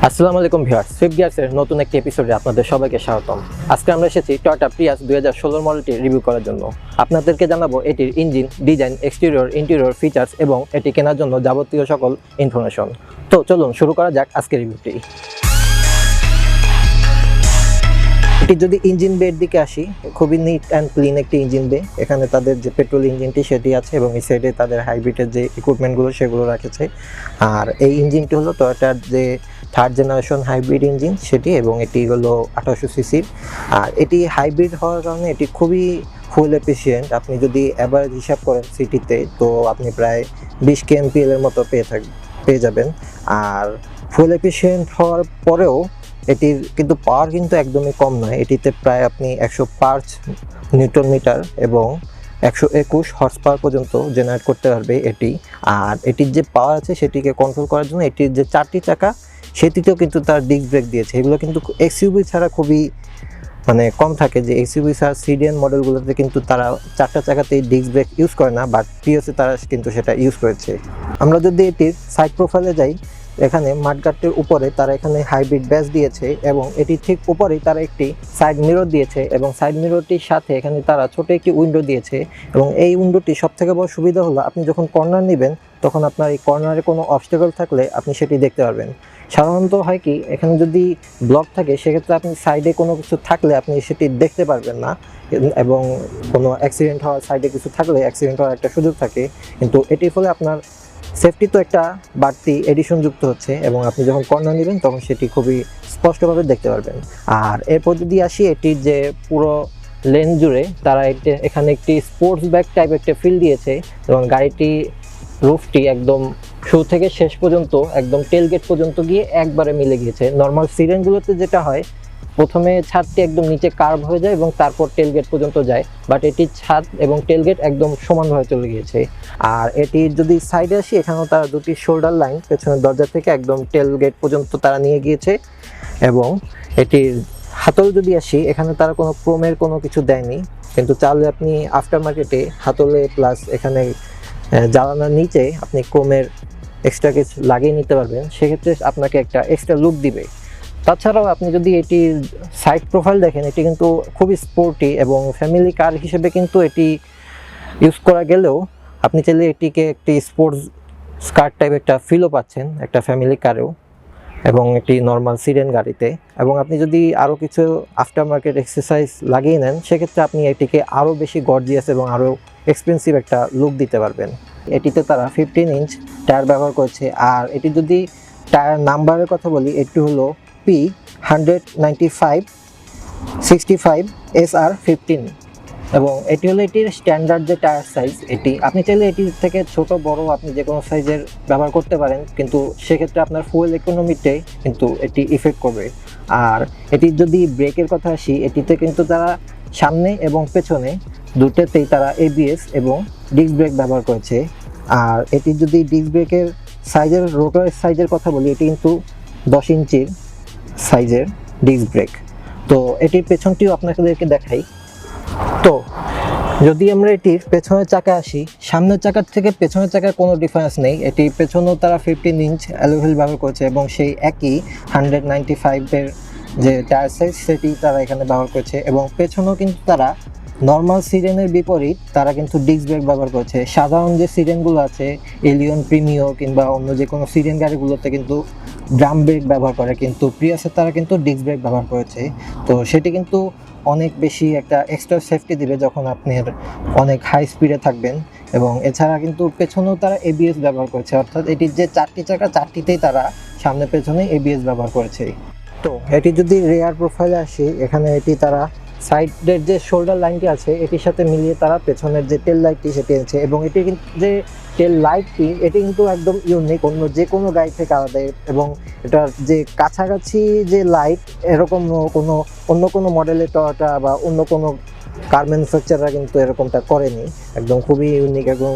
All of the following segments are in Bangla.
আসসালামু আলাইকুম ভিউয়ার্স, FifthGears এর নতুন একটি এপিসোডে আপনাদের সবাইকে স্বাগতম। আজকে আমরা এসেছি টয়োটা প্রিয়াস 2016 মডেলটি রিভিউ করার জন্য। আপনাদেরকে জানাবো এটির engine, design, exterior, interior features এবং এটি কেনার জন্য যাবতীয় সকল ইনফরমেশন। তো চলুন শুরু করা যাক আজকের রিভিউটি। এটি যদি ইঞ্জিন বের দিকে আসি, খুবই নিট অ্যান্ড ক্লিন একটি ইঞ্জিন বে। এখানে তাদের যে পেট্রোল ইঞ্জিনটি সেটি আছে এবং এই সাইডে তাদের হাইব্রিডের যে ইকুইপমেন্টগুলো সেগুলো রেখেছে। আর এই ইঞ্জিনটি হলো টয়োটার যে থার্ড জেনারেশন হাইব্রিড ইঞ্জিন সেটি, এবং এটি হলো 1800 সিসির। আর এটি হাইব্রিড হওয়ার কারণে এটি খুবই ফুয়েল এফিশিয়েন্ট। আপনি যদি অ্যাভারেজ হিসাব করেন সিটিতে, তো আপনি প্রায় 20 kmpl এর মতো পেয়ে যাবেন। আর ফুয়েল এফিশিয়েন্ট হওয়ার পরেও এটির কিন্তু পাওয়ার কিন্তু একদমই কম নয়। এটিতে প্রায় আপনি 105 নিউটন মিটার এবং 121 হর্স পাওয়ার পর্যন্ত জেনারেট করতে পারবে এটি। আর এটির যে পাওয়ার আছে সেটিকে কন্ট্রোল করার জন্য এটির যে 4টি চাকা সেটিতেও কিন্তু তার ডিস্ক ব্রেক দিয়েছে। এগুলো কিন্তু এক্সইউভি ছাড়া খুবই কম থাকে, যে এক্সইউভি ছাড়া সিডিএন মডেলগুলোতে কিন্তু তারা 4টা চাকাতেই ডিস্ক ব্রেক ইউজ করে না, বাট প্রিয়াসে তারা কিন্তু সেটা ইউজ করেছে। আমরা যদি এটির সাইড প্রোফাইলে যাই, এখানে মাঠগাটের উপরে তারা এখানে হাইব্রিড ব্যাস দিয়েছে এবং এটি ঠিক উপরেই তারা একটি সাইড মিরর দিয়েছে, এবং সাইড মিররটির সাথে এখানে তারা ছোট একটি উইন্ডো দিয়েছে। এবং এই উইন্ডোটি সবথেকে বড় সুবিধা হলো, আপনি যখন কর্নার নেবেন তখন আপনার এই কর্নারে কোনো অবস্টাকল থাকলে আপনি সেটি দেখতে পারবেন। সাধারণত হয় কি, এখানে যদি ব্লক থাকে সেক্ষেত্রে আপনি সাইডে কোনো কিছু থাকলে আপনি সেটি দেখতে পারবেন না, এবং কোনো অ্যাক্সিডেন্ট হওয়ার সাইডে কিছু থাকলে অ্যাক্সিডেন্ট হওয়ার একটা সুযোগ থাকে। কিন্তু এটির ফলে আপনার সেফটি তো একটা বাড়তি এডিশন যুক্ত হচ্ছে, এবং আপনি যখন কর্নার নেবেন তখন সেটি খুবই স্পষ্টভাবে দেখতে পারবেন। আর এরপর যদি আসি, এটির যে পুরো লেন জুড়ে তারা এখানে একটি স্পোর্টস ব্যাগ টাইপ একটা ফিল দিয়েছে, এবং গাড়িটি রুফটি একদম শুরু থেকে শেষ পর্যন্ত একদম টেলগেট পর্যন্ত গিয়ে একবারে মিলে গিয়েছে। নর্মাল সিডানগুলোতে যেটা হয়, প্রথমে ছাদটি একদম নিচে কার্ভ হয়ে যায় এবং তারপর টেলগেট পর্যন্ত যায়, বাট এটির ছাদ এবং টেলগেট একদম সমানভাবে চলে গিয়েছে। আর এটির যদি সাইডে আসি, এখানেও তারা দুটি শোল্ডার লাইন পেছনের দরজা থেকে একদম টেলগেট পর্যন্ত তারা নিয়ে গিয়েছে। এবং এটির হাতল যদি আসি, এখানে তারা কোনো ক্রোমের কোনো কিছু দেয়নি, কিন্তু চাইলে আপনি আফটার মার্কেটে হাতলে প্লাস এখানে জ্বালানোর নিচে আপনি ক্রোমের এক্সট্রা কিছু লাগিয়ে নিতে পারবেন, সেক্ষেত্রে আপনাকে একটা এক্সট্রা লুক দিবে। তাছাড়াও আপনি যদি এটির সাইড প্রোফাইল দেখেন, এটি কিন্তু খুবই স্পোর্টি এবং ফ্যামিলি কার হিসেবে কিন্তু এটি ইউজ করা গেলেও আপনি চাইলে এটিকে একটি স্পোর্টস কার টাইপ একটা ফিলও পাচ্ছেন একটা ফ্যামিলি কারেও, এবং একটি নর্মাল সিডেন গাড়িতে। এবং আপনি যদি আরও কিছু আফটার মার্কেট এক্সারসাইজ লাগিয়ে নেন, সেক্ষেত্রে আপনি এটিকে আরও বেশি গর্জিয়াস এবং আরও এক্সপেন্সিভ একটা লুক দিতে পারবেন। এটিতে তারা 15 ইঞ্চ টায়ার ব্যবহার করছে। আর এটি যদি টায়ার নাম্বারের কথা বলি, এটি হলো P195/65 SR15, এবং এটি হলো এটির স্ট্যান্ডার্ড যে টায়ার সাইজ। এটি আপনি চাইলে এটির থেকে ছোট বড় আপনি যে কোনো সাইজের ব্যবহার করতে পারেন, কিন্তু সেক্ষেত্রে আপনার ফুয়েল ইকোনমিতে কিন্তু এটি ইফেক্ট করবে। আর এটির যদি ব্রেকের কথা আসি, এটিতে কিন্তু তারা সামনে এবং পেছনে দুটোতেই তারা ABS এবং ডিস্ক ব্রেক ব্যবহার করেছে। আর এটির যদি ডিস্ক ব্রেকের সাইজের, রোটরের সাইজের কথা বলি, এটি কিন্তু 10 ইঞ্চির সাইজের ডিস্ক ব্রেক। তো এটির পেছনটিও আপনাদেরকে দেখাই। তো যদি আমরা এটির পেছনের চাকা আসি, সামনের চাকার থেকে পেছনের চাকার কোনো ডিফারেন্স নেই। এটি পেছনেও তারা 15 ইঞ্চ অ্যালয় হুইল ব্যবহার করেছে, এবং সেই একই 195-এর যে টায়ার সাইজ সেটি তারা এখানে ব্যবহার করেছে। এবং পেছনেও কিন্তু তারা নর্মাল সিডেনের বিপরীত তারা কিন্তু ডিস্ক ব্রেক ব্যবহার করেছে। সাধারণ যে সিডেনগুলো আছে, এলিয়ন, প্রিমিও কিংবা অন্য যে কোনো সিডেন গাড়িগুলোতে কিন্তু ড্রাম ব্রেক ব্যবহার করে, কিন্তু প্রিয়াসে তারা কিন্তু ডিস্ক ব্রেক ব্যবহার করেছে। তো সেটি কিন্তু অনেক বেশি একটা এক্সট্রা সেফটি দিবে যখন আপনার অনেক হাই স্পিডে থাকবেন। এবং এছাড়া কিন্তু পেছনেও তারা ABS ব্যবহার করেছে, অর্থাৎ এটির যে 4টি চাকা 4টিতেই তারা সামনে পেছনে ABS ব্যবহার করেছে। তো এটি যদি রেয়ার প্রোফাইলে আসি, এখানে এটি তারা সাইডের যে শোল্ডার লাইনটি আছে এটির সাথে মিলিয়ে তারা পেছনের যে টেল লাইটটি সেটি আছে, এবং এটি কিন্তু যে টেল লাইটটি এটি কিন্তু একদম ইউনিক, অন্য যে কোনো গাড়ি থেকে আলাদা। এবং এটার যে কাছাকাছি যে লাইট এরকম অন্য কোনো মডেলের টয়োটা বা অন্য কোনো কার ম্যানুফ্যাকচারার কিন্তু এরকমটা করেনি। একদম খুবই ইউনিক, এবং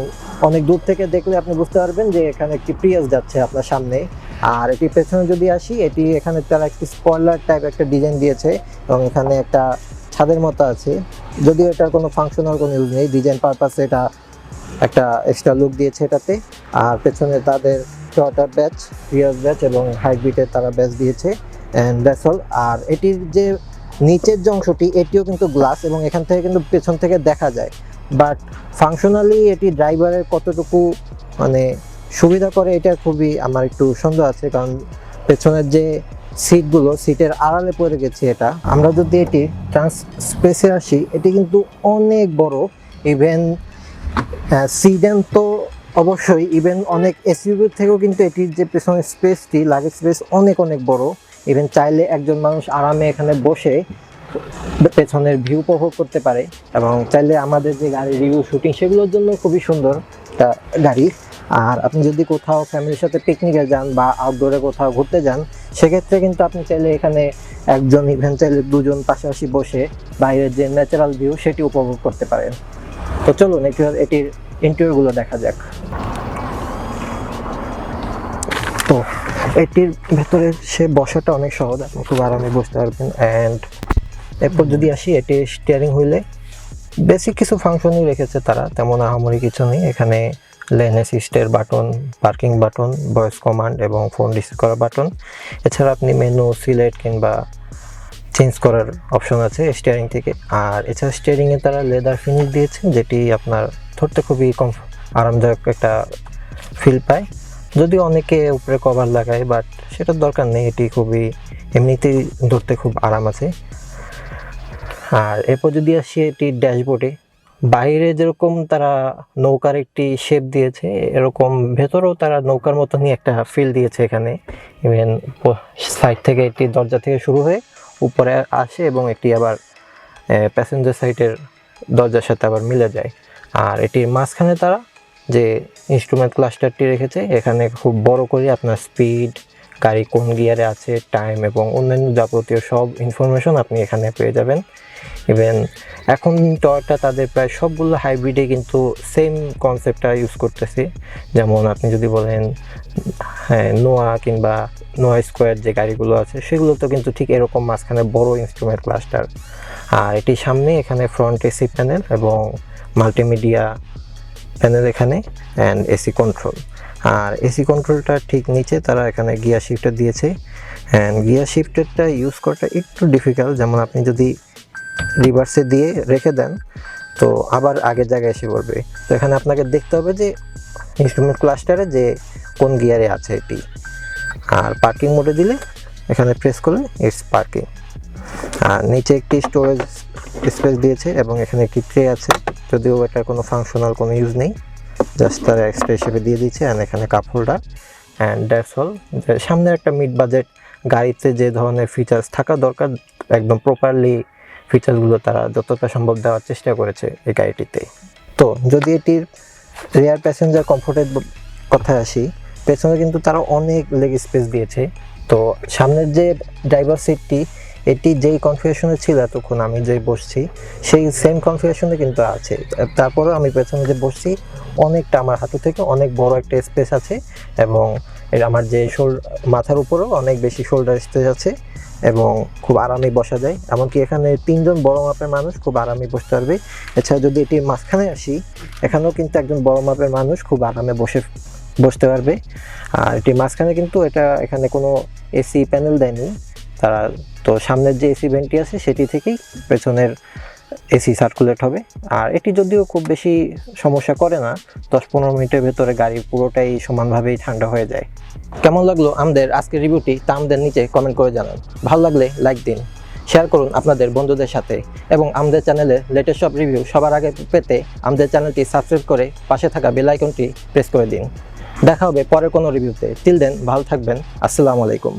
অনেক দূর থেকে দেখলে আপনি বুঝতে পারবেন যে এখানে একটি প্রিয়াস যাচ্ছে আপনার সামনে। আর এটি পেছনে যদি আসি, এটি এখানে তারা একটি স্পয়লার টাইপ একটা ডিজাইন দিয়েছে, এবং এখানে একটা ছাদের মতো আছে, যদিও এটার কোনো ফাংশনাল কোনো ইউজ নেই, ডিজাইন পারপাসে এটা একটা এক্সট্রা লুক দিয়েছে এটাতে। আর পেছনে তাদের টয়োটা ব্যাচ, প্রিয়াস ব্যাচ এবং হাইব্রিডের তারা ব্যাচ দিয়েছে অ্যান্ড দ্যাটস অল। আর এটির যে নিচের যে অংশটি এটিও কিন্তু গ্লাস এবং এখান থেকে কিন্তু পেছন থেকে দেখা যায়, বাট ফাংশনালি এটি ড্রাইভারের কতটুকু মানে সুবিধা করে এটা খুবই আমার একটু সন্দেহ আছে, কারণ পেছনের যে সিটগুলো সিটের আড়ালে পড়ে গেছে এটা। আমরা যদি এটি ট্রান্স স্পেসে আসি, এটি কিন্তু অনেক বড়, ইভেন সিডান তো অবশ্যই, ইভেন অনেক এসইউভির থেকেও কিন্তু এটির যে পেছনের স্পেসটি লাগেজ স্পেস অনেক অনেক বড়। ইভেন চাইলে একজন মানুষ আরামে এখানে বসে পেছনের ভিউ উপভোগ করতে পারে, এবং চাইলে আমাদের যে গাড়ির রিভিউ শুটিং সেগুলোর জন্য খুবই সুন্দর একটা গাড়ি। আর আপনি যদি কোথাও ফ্যামিলির সাথে পিকনিকে যান বা আউটডোরে কোথাও ঘুরতে যান, সেক্ষেত্রে কিন্তু আপনি চাইলে এখানে একজন ইভেন চাইলে দুজন পাশাপাশি বসে বাইরের যে ন্যাচারাল ভিউ সেটি উপভোগ করতে পারেন। তো চলুন এটির ইন্টেরিয়রগুলো দেখা যাক। তো এটির ভেতরে সে বসাটা অনেক সহজ, আপনি খুব আরামে বসতে পারবেন। অ্যান্ড এরপর যদি আসি, এটি স্টিয়ারিং হুইলে বেসিক কিছু ফাংশনই রেখেছে তারা, তেমন আহামরি কিছু নেই। এখানে লেন অ্যাসিস্টের button, parking button, voice command এবং ফোন রিসিভ করার বাটন। এছাড়া আপনি মেনু সিলেক্ট কিংবা চেঞ্জ করার অপশন আছে স্টিয়ারিং থেকে। আর এছাড়া স্টিয়ারিংয়ে তারা লেদার ফিনিশ দিয়েছে, যেটি আপনার ধরতে খুবই আরামদায়ক একটা ফিল পায়। যদিও অনেকে উপরে কভার লাগায়, বাট সেটার দরকার নেই, এটি খুবই এমনিতেই ধরতে খুব আরাম আছে। আর এরপর যদি আসি এটি ড্যাশবোর্ডে, বাইরে যেরকম তারা নৌকার একটি শেপ দিয়েছে, এরকম ভেতরেও তারা নৌকার মতনই একটা ফিল দিয়েছে এখানে। ইভেন সাইড থেকে একটি দরজা থেকে শুরু হয়ে উপরে আসে এবং একটি আবার প্যাসেঞ্জার সাইডের দরজার সাথে আবার মিলে যায়। আর এটির মাঝখানে তারা যে ইনস্ট্রুমেন্ট ক্লাস্টারটি রেখেছে, এখানে খুব বড় করে আপনার স্পিড, গাড়ি কোন গিয়ারে আছে, টাইম এবং অন্যান্য যাবতীয় সব ইনফরমেশন আপনি এখানে পেয়ে যাবেন। ইভেন এখন টয়োটা তাদের প্রায় সবগুলো হাইব্রিডে কিন্তু সেম কনসেপ্টটা ইউজ করতেছে। যেমন আপনি যদি বলেন নোয়া কিংবা নোয়া স্কোয়ার যে গাড়িগুলো আছে, সেগুলোতে কিন্তু ঠিক এরকম মাঝখানে বড় ইনস্ট্রুমেন্ট ক্লাস্টার। আর এটির সামনে এখানে ফ্রন্ট এসি প্যানেল এবং মাল্টিমিডিয়া প্যানেল এখানে, অ্যান্ড এসি কন্ট্রোল। আর এসি কন্ট্রোলটা ঠিক নিচে তারা এখানে গিয়ার শিফটার দিয়েছে। অ্যান্ড গিয়ার শিফটারটা ইউজ করাটা একটু ডিফিকাল্ট, যেমন আপনি যদি রিভার্সে দিয়ে রেখে দেন তো আবার আগের জায়গায় এসে পড়বে। তো এখানে আপনাকে দেখতে হবে যে ইনস্ট্রুমেন্ট ক্লাস্টারে যে কোন গিয়ারে আছে এটি। আর পার্কিং মোডে দিলে এখানে প্রেস করলে ইটস পার্কিং। আর নিচে একটি স্টোরেজ স্পেস দিয়েছে এবং এখানে একটি ট্রে আছে, যদিও এটার কোনো ফাংশনাল কোনো ইউজ নেই, জাস্ট তারা এক্সট্রা হিসেবে দিয়ে দিচ্ছে। অ্যান্ড এখানে cup holder, and that's all. সামনে একটা মিড বাজেট গাড়িতে যে ধরনের ফিচার্স থাকা দরকার, একদম প্রপারলি ফিচারগুলো তারা যতটা সম্ভব দেওয়ার চেষ্টা করেছে এই গাড়িটিতে। তো যদি এটির রেয়ার প্যাসেঞ্জার কমফোর্টের কথায় আসি, পেছনে কিন্তু তারা অনেক লেগ স্পেস দিয়েছে। তো সামনের যে ড্রাইভার সিটটি, এটি যেই কনফিগারেশনে ছিল এতক্ষণ আমি যে বসছি, সেই সেম কনফিগারেশনে কিন্তু আছে। তারপরেও আমি পেছনে যে বসছি, অনেকটা আমার হাঁটু থেকে অনেক বড় একটা স্পেস আছে, এবং আমার যে মাথার উপরেও অনেক বেশি শোল্ডার স্পেস আছে এবং খুব আরামে বসা যায়। এমনকি এখানে 3 জন বড় মাপের মানুষ খুব আরামে বসতে পারবে। এছাড়া যদি এটির মাঝখানে আসি, এখানেও কিন্তু একজন বড় মাপের মানুষ খুব আরামে বসতে পারবে। আর এটির মাঝখানে কিন্তু এখানে কোনো এসি প্যানেল দেয়নি তারা। তো সামনের যে এসি ভেন্টটি আছে সেটি থেকেই পেছনের এসি সার্কুলেট হবে। আর এটি যদিও খুব বেশি সমস্যা করে না, 10-15 মিনিটের ভেতরে গাড়ি পুরোটাই সমানভাবেই ঠান্ডা হয়ে যায়। কেমন লাগলো আমাদের আজকের রিভিউটি তা আমাদের নিচে কমেন্ট করে জানান। ভালো লাগলে লাইক দিন, শেয়ার করুন আপনাদের বন্ধুদের সাথে, এবং আমাদের চ্যানেলের লেটেস্ট সব রিভিউ সবার আগে পেতে আমাদের চ্যানেলটি সাবস্ক্রাইব করে পাশে থাকা বেল আইকনটি প্রেস করে দিন। দেখা হবে পরের কোনো রিভিউতে। টিল দেন ভালো থাকবেন। আসসালামু আলাইকুম।